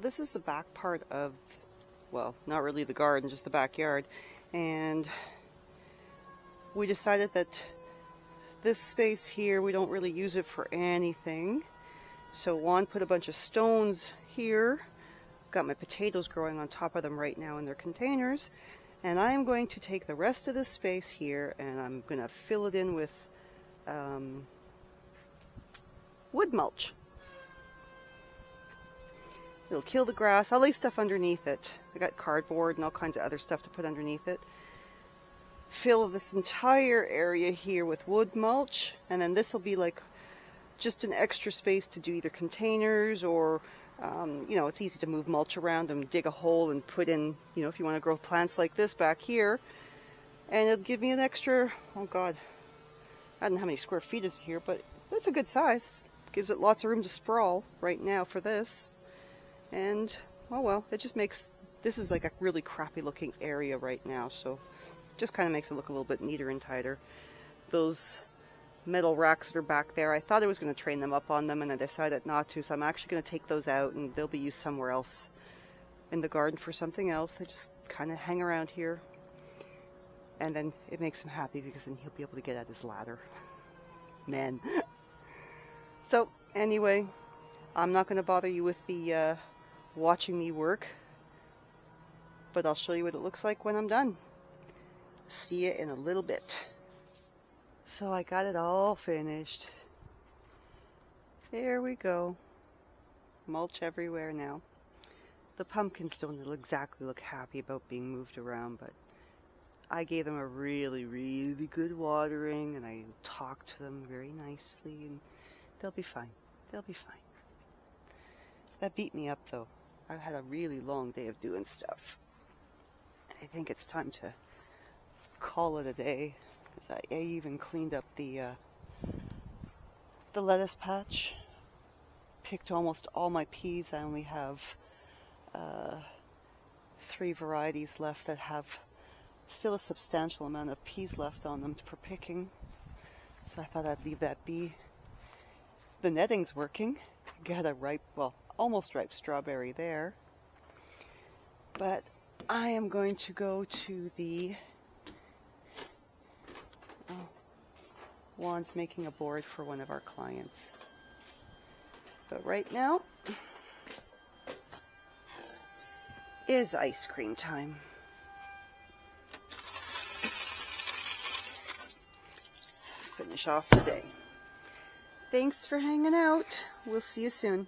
this is the back part of, well, not really the garden, just the backyard. And we decided that this space here, we don't really use it for anything. So Juan put a bunch of stones here. Got my potatoes growing on top of them right now in their containers. And I am going to take the rest of this space here and I'm going to fill it in with wood mulch. It'll kill the grass. I'll lay stuff underneath it. I got cardboard and all kinds of other stuff to put underneath it. Fill this entire area here with wood mulch, and then this will be like just an extra space to do either containers or it's easy to move mulch around and dig a hole and put in, if you want to grow plants like this back here. And it'll give me an extra, oh God, I don't know how many square feet is here, but that's a good size. Gives it lots of room to sprawl right now for this. And, oh well, it just makes, this is like a really crappy looking area right now, so it just kind of makes it look a little bit neater and tighter. Those metal racks that are back there, I thought I was going to train them up on them and I decided not to, so I'm actually going to take those out and they'll be used somewhere else in the garden for something else. They just kind of hang around here, and then it makes him happy because then he'll be able to get at his ladder. Man. So anyway, I'm not going to bother you with the watching me work, but I'll show you what it looks like when I'm done. See you in a little bit. So I got it all finished. There we go. Mulch everywhere now. The pumpkins don't exactly look happy about being moved around, but I gave them a really, really good watering, and I talked to them very nicely, and they'll be fine. They'll be fine. That beat me up though. I've had a really long day of doing stuff. I think it's time to call it a day. Because I even cleaned up the lettuce patch. Picked almost all my peas. I only have 3 varieties left that have still a substantial amount of peas left on them for picking. So I thought I'd leave that be. The netting's working. Got a ripe, well, almost ripe strawberry there. But I am going to go to the... Juan's making a board for one of our clients. But right now is ice cream time. Finish off the day. Thanks for hanging out. We'll see you soon.